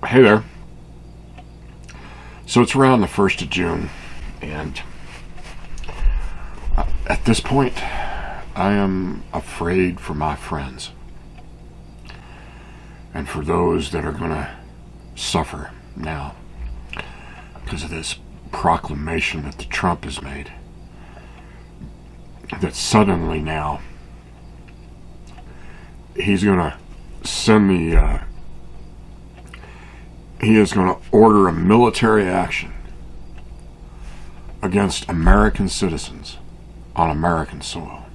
Hey there. So it's around the 1st of June, and at this point, I am afraid for my friends and for those that are going to suffer now because of this proclamation that the Trump has made. That suddenly now he's going to send he is going to order a military action against American citizens on American soil.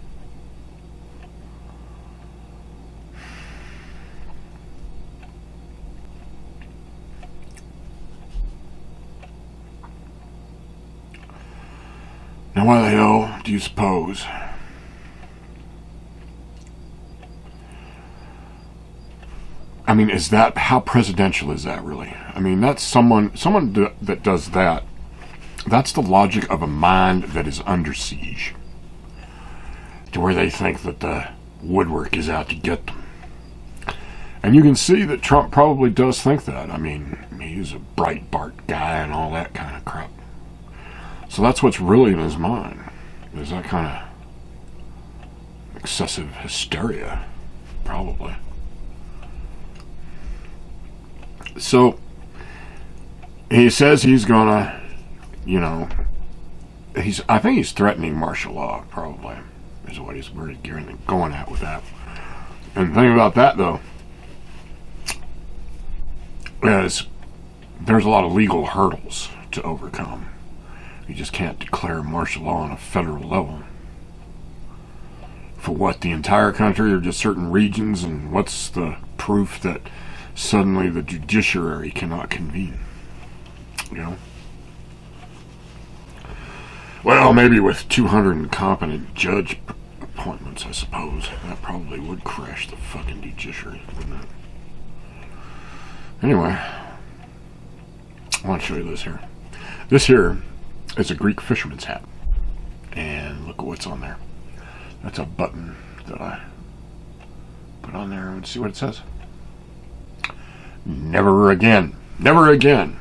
Now, why the hell do you suppose I mean, is that, how presidential is that really? I mean, that's someone that does that. That's the logic of a mind that is under siege, to where they think that the woodwork is out to get them. And you can see that Trump probably does think that. I mean, he's a Breitbart guy and all that kind of crap. So that's what's really in his mind, is that kind of excessive hysteria, probably. So he says he's gonna, I think he's threatening martial law, probably, is what he's really going at with that. And the thing about that, though, is there's a lot of legal hurdles to overcome. You just can't declare martial law on a federal level. For what, the entire country or just certain regions? And what's the proof that suddenly the judiciary cannot convene? Well, maybe with 200 incompetent judge appointments, I suppose. That probably would crash the fucking judiciary, wouldn't it? Anyway, I want to show you this here. This here is a Greek fisherman's hat. And look at what's on there. That's a button that I put on there and see what it says. Never again. Never again.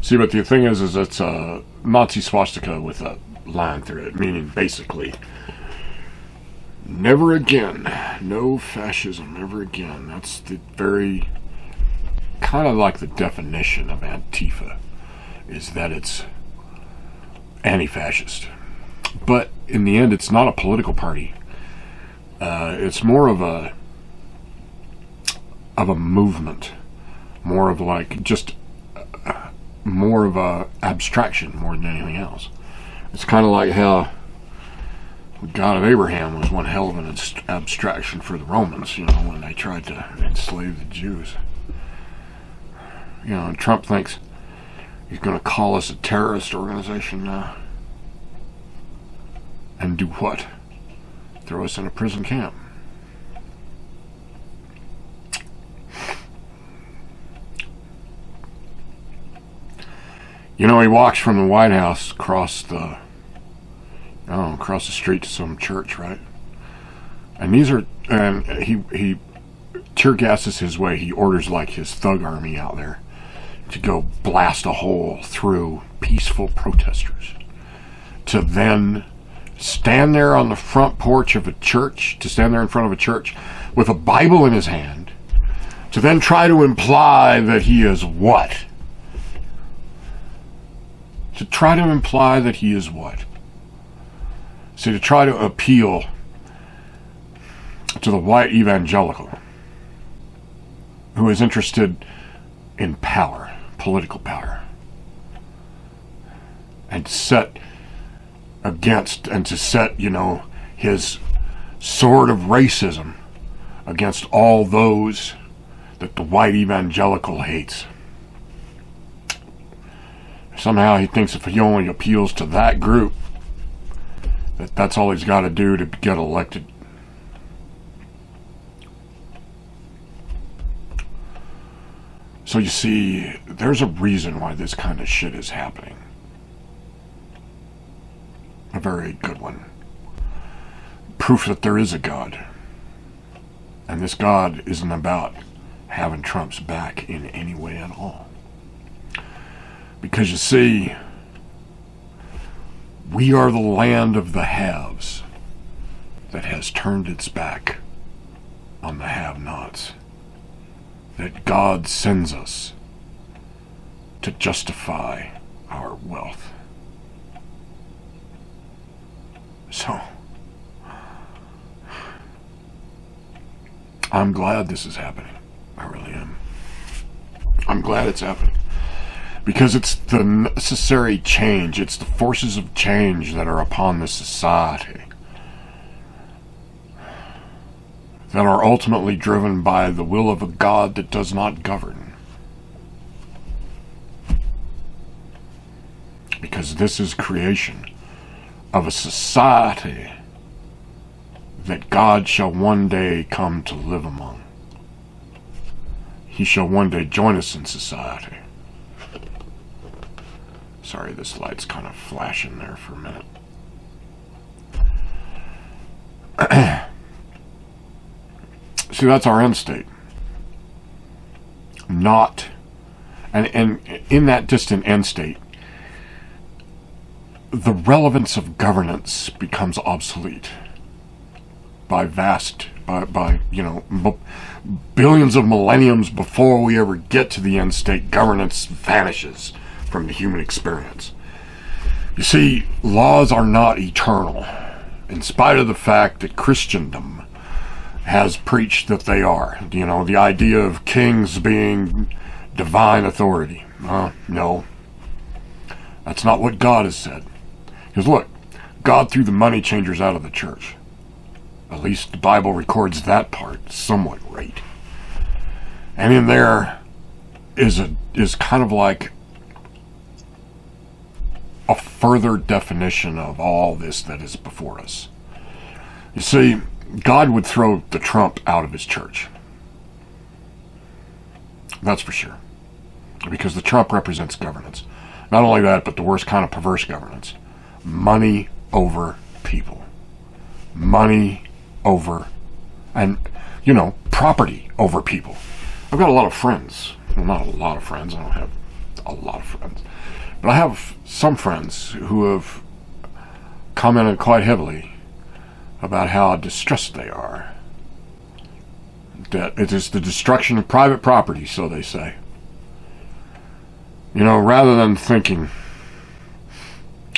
See, but the thing is it's a Nazi swastika with a line through it, meaning basically, never again. No fascism, ever again. That's the very, kind of like the definition of Antifa, is that it's anti-fascist. But in the end, it's not a political party. It's more of a movement. More of like just more of a abstraction more than anything else. It's kind of like how the God of Abraham was one hell of an abstraction for the Romans, when they tried to enslave the Jews. And Trump thinks he's going to call us a terrorist organization now. And do what? Throw us in a prison camp. He walks from the White House across the street to some church, right? And he tear gases his way. He orders like his thug army out there to go blast a hole through peaceful protesters, to then stand there on the front porch of a church, to stand there in front of a church with a Bible in his hand, to then try to imply that he is what? To try to imply that he is what? See, to try to appeal to the white evangelical who is interested in power, political power, and to set his sword of racism against all those that the white evangelical hates. Somehow he thinks if he only appeals to that group, that's all he's got to do to get elected. So you see, there's a reason why this kind of shit is happening. A very good one. Proof that there is a God. And this God isn't about having Trump's back in any way at all. Because you see, we are the land of the haves that has turned its back on the have-nots. That God sends us to justify our wealth. So, I'm glad this is happening. I really am. I'm glad it's happening. Because it's the necessary change. It's the forces of change that are upon this society that are ultimately driven by the will of a God that does not govern. Because this is creation of a society that God shall one day come to live among. He shall one day join us in society. Sorry, this light's kind of flashing there for a minute. See, that's our end state. Not, and in that distant end state, the relevance of governance becomes obsolete by billions of millenniums before we ever get to the end state. Governance vanishes from the human experience. You see, laws are not eternal, in spite of the fact that Christendom has preached that they are. You know, the idea of kings being divine authority. No. That's not what God has said. Because look, God threw the money changers out of the church. At least the Bible records that part somewhat right. And in there is kind of like a further definition of all this that is before us. You see, God would throw the Trump out of his church. That's for sure. Because the Trump represents governance. Not only that, but the worst kind of perverse governance. Money over people. Money over, and, property over people. I've got a lot of friends. Well, not a lot of friends. I don't have a lot of friends. But I have some friends who have commented quite heavily about how distressed they are. That it is the destruction of private property, so they say. Rather than thinking,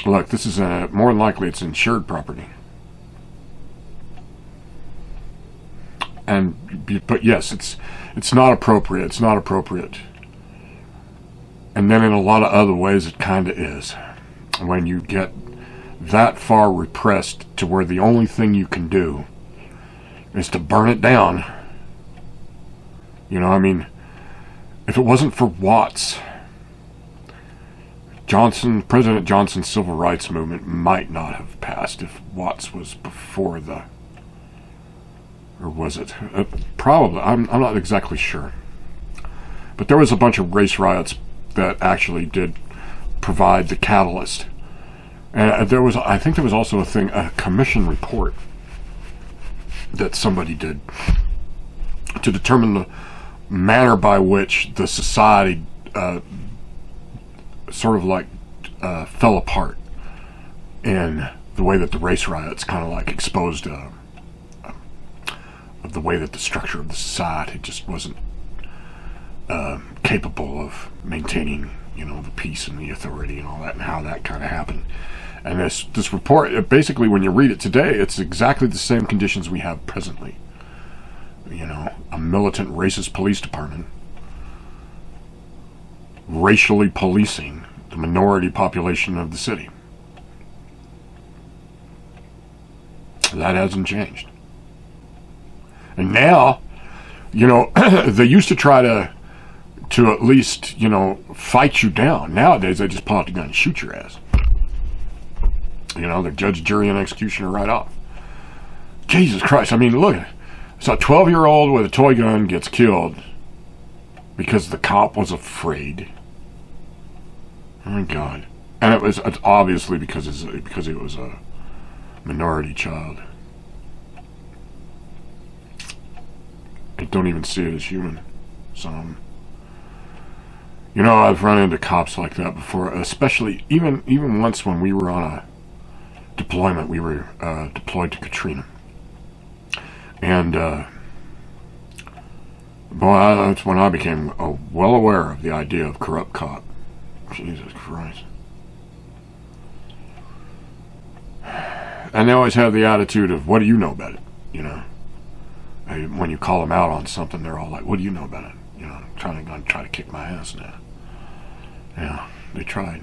look, this is more than likely it's insured property. But yes, it's not appropriate. It's not appropriate. And then in a lot of other ways, it kind of is. When you get that far repressed to where the only thing you can do is to burn it down. If it wasn't for Watts, President Johnson's civil rights movement might not have passed if Watts was before or was it? Probably. I'm not exactly sure. But there was a bunch of race riots that actually did provide the catalyst. And I think there was also a commission report that somebody did to determine the manner by which the society fell apart in the way that the race riots kind of like exposed of the way that the structure of the society just wasn't capable of maintaining, the peace and the authority and all that, and how that kind of happened. And this report, basically, when you read it today, it's exactly the same conditions we have presently. A militant racist police department racially policing the minority population of the city. That hasn't changed. And now, they used to try to at least, fight you down. Nowadays, they just pull out the gun and shoot your ass. They're judge, jury, and executioner right off. Jesus Christ. Look. So a 12-year-old with a toy gun gets killed because the cop was afraid. Oh my God. And it's obviously because it was a minority child. I don't even see it as human. some. You know, I've run into cops like that before, especially even once when we were on a deployment. We were deployed to Katrina. And, boy, that's when I became well aware of the idea of corrupt cop. Jesus Christ. And they always have the attitude of, what do you know about it? You know? When you call them out on something, they're all like, what do you know about it? You know, trying to kick my ass now. Yeah, they tried.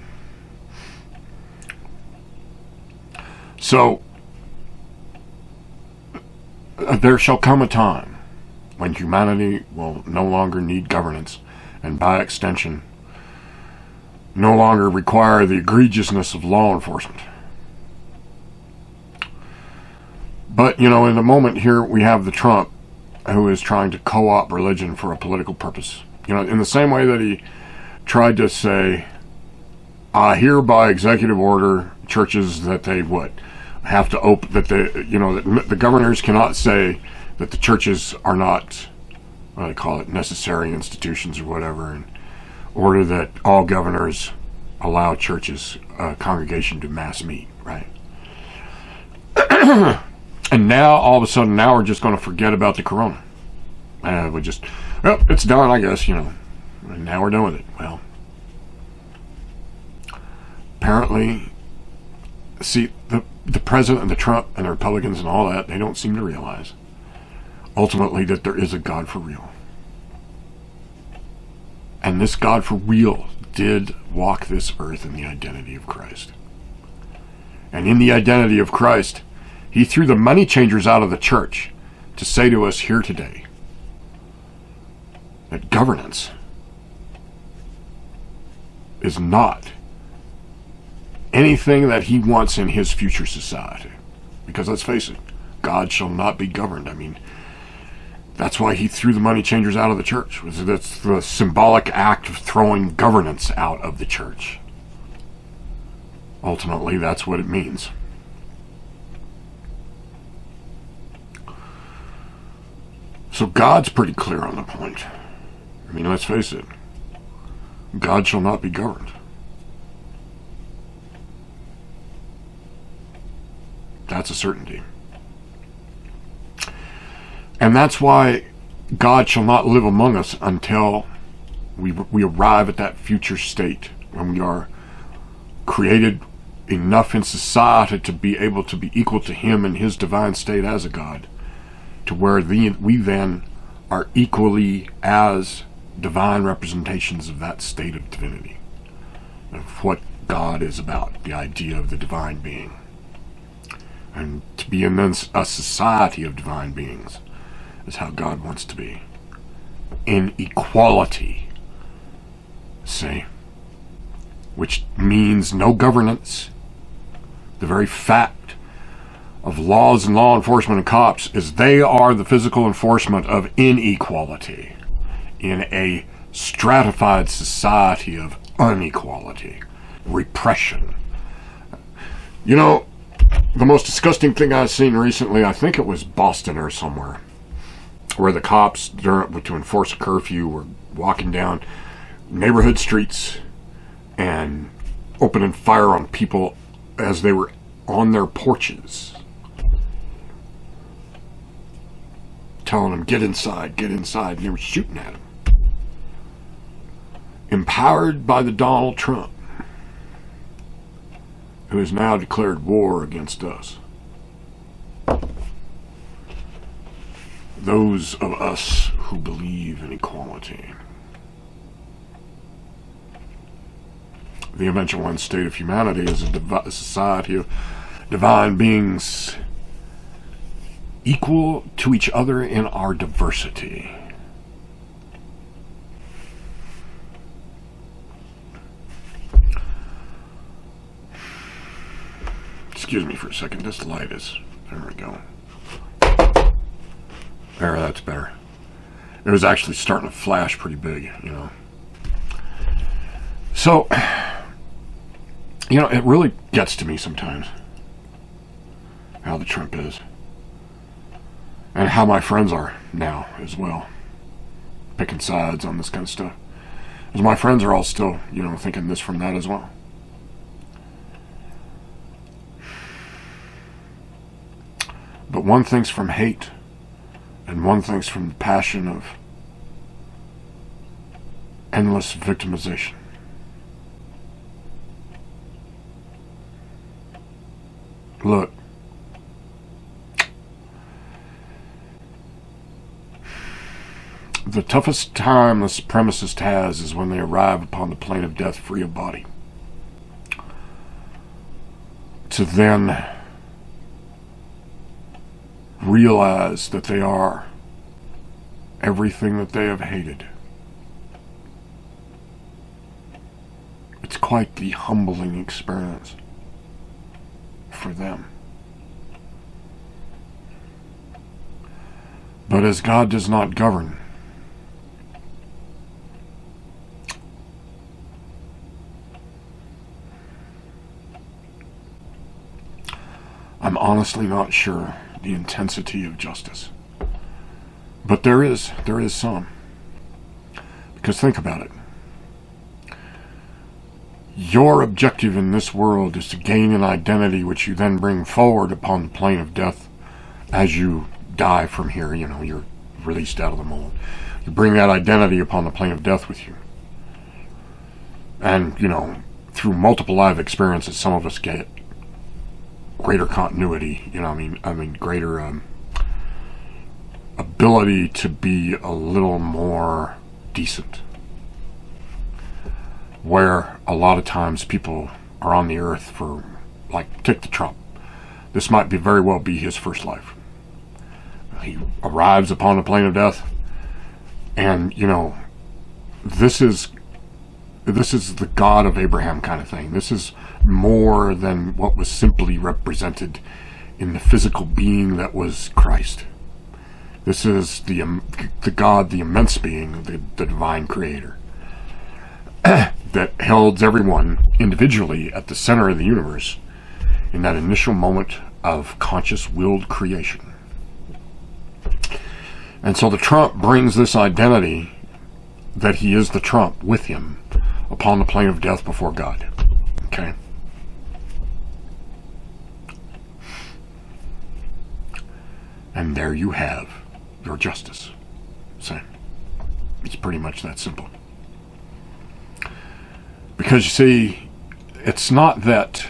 So, there shall come a time when humanity will no longer need governance, and by extension, no longer require the egregiousness of law enforcement. But, you know, in the moment here, we have the Trump who is trying to co-opt religion for a political purpose. You know, in the same way that he tried to say, hereby executive order churches that they would have to open, that the governors cannot say that the churches are not, what do they call it, necessary institutions or whatever, and order that all governors allow churches, congregation to mass meet, right? And now, all of a sudden, now we're just going to forget about the corona. We just, it's done, I guess, you know. And now we're done with it. Well, apparently, see, the president and the Trump and the Republicans and all that, they don't seem to realize, ultimately, that there is a God for real. And this God for real did walk this earth in the identity of Christ. And in the identity of Christ, he threw the money changers out of the church to say to us here today that governance is not anything that he wants in his future society. Because let's face it, God shall not be governed. I mean, that's why he threw the money changers out of the church. That's the symbolic act of throwing governance out of the church. Ultimately, that's what it means. So God's pretty clear on the point. I mean, let's face it. God shall not be governed. That's a certainty. And that's why God shall not live among us until we arrive at that future state when we are created enough in society to be able to be equal to him in his divine state as a God, to where we then are equally as divine representations of that state of divinity, of what God is about, the idea of the divine being. And to be in a society of divine beings is how God wants to be. In equality, see? Which means no governance. The very fact of laws and law enforcement and cops is they are the physical enforcement of inequality in a stratified society of inequality, repression. You know, the most disgusting thing I've seen recently, I think it was Boston or somewhere, where the cops, to enforce a curfew, were walking down neighborhood streets and opening fire on people as they were on their porches, telling them, get inside, and they were shooting at them. Empowered by the Donald Trump, who has now declared war against us. Those of us who believe in equality. The eventual end state of humanity is a society of divine beings equal to each other in our diversity. Excuse me for a second, this light is, there we go. There, that's better. It was actually starting to flash pretty big, you know. So, you know, it really gets to me sometimes how the Trump is. And how my friends are now as well. picking sides on this kind of stuff. Because my friends are all still, thinking this from that as well. But one thinks from hate, and one thinks from the passion of endless victimization. Look, the toughest time the supremacist has is when they arrive upon the plane of death free of body. To then realize that they are everything that they have hated. It's quite the humbling experience for them. But as God does not govern, I'm honestly not sure the intensity of justice. But there is some. Because think about it. Your objective in this world is to gain an identity which you then bring forward upon the plane of death as you die from here. You're released out of the mold. You bring that identity upon the plane of death with you. And, through multiple life experiences, some of us get greater continuity, greater ability to be a little more decent. Where a lot of times people are on the earth for, take the Trump. This might very well be his first life. He arrives upon the plane of death, and, this is the God of Abraham kind of thing. This is more than what was simply represented in the physical being that was Christ. This is the God, the immense being, the divine creator, that held everyone individually at the center of the universe in that initial moment of conscious willed creation. And so the Trump brings this identity that he is the Trump with him upon the plane of death before God. Okay? And there you have your justice. So, it's pretty much that simple. Because you see, it's not that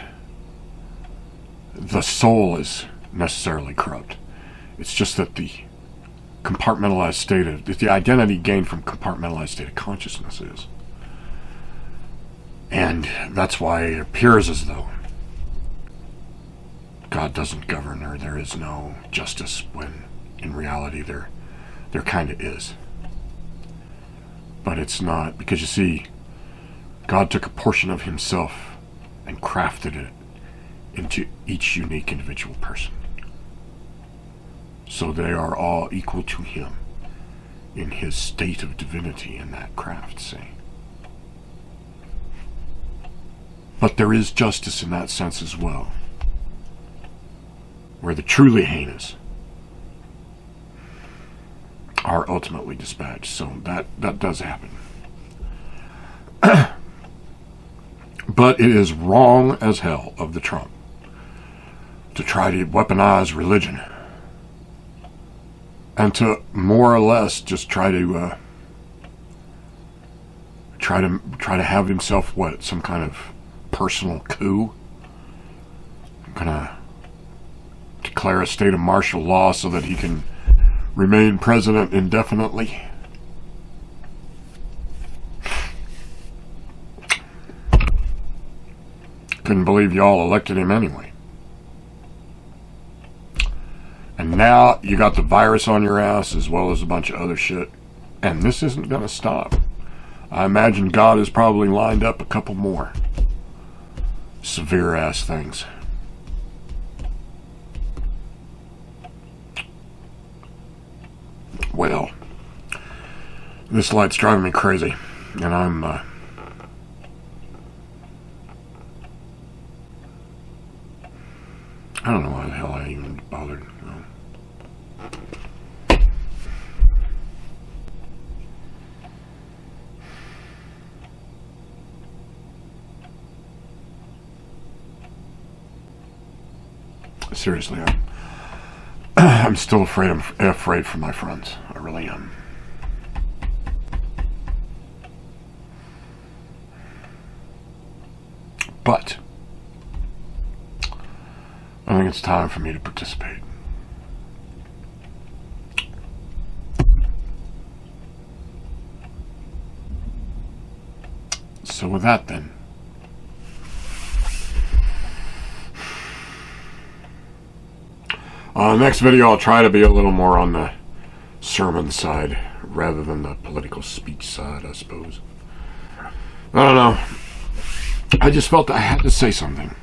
the soul is necessarily corrupt. It's just that the the identity gained from compartmentalized state of consciousness is. And that's why it appears as though God doesn't govern, or there is no justice, when in reality there kind of is. But it's not, because you see, God took a portion of himself and crafted it into each unique individual person. So they are all equal to him in his state of divinity in that craft, see. But there is justice in that sense as well, where the truly heinous are ultimately dispatched. So that does happen. But it is wrong as hell of the Trump to try to weaponize religion and to more or less just try to have himself some kind of personal coup. Gonna declare a state of martial law so that he can remain president indefinitely. Couldn't believe y'all elected him anyway. And now you got the virus on your ass as well as a bunch of other shit. And this isn't going to stop. I imagine God has probably lined up a couple more severe ass things. Well, this light's driving me crazy. And I'm I don't know why the hell I even bothered. Seriously, I'm still afraid. I'm afraid for my friends. I really am. But I think it's time for me to participate. So with that then, next video I'll try to be a little more on the sermon side rather than the political speech side, I suppose. I don't know. I just felt I had to say something.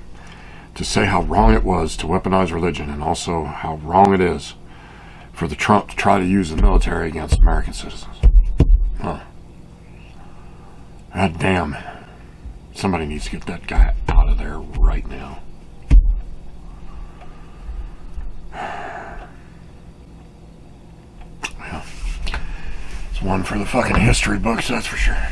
To say how wrong it was to weaponize religion, and also how wrong it is for the Trump to try to use the military against American citizens. Huh. God damn. Somebody needs to get that guy out of there right now. Well, it's one for the fucking history books, that's for sure.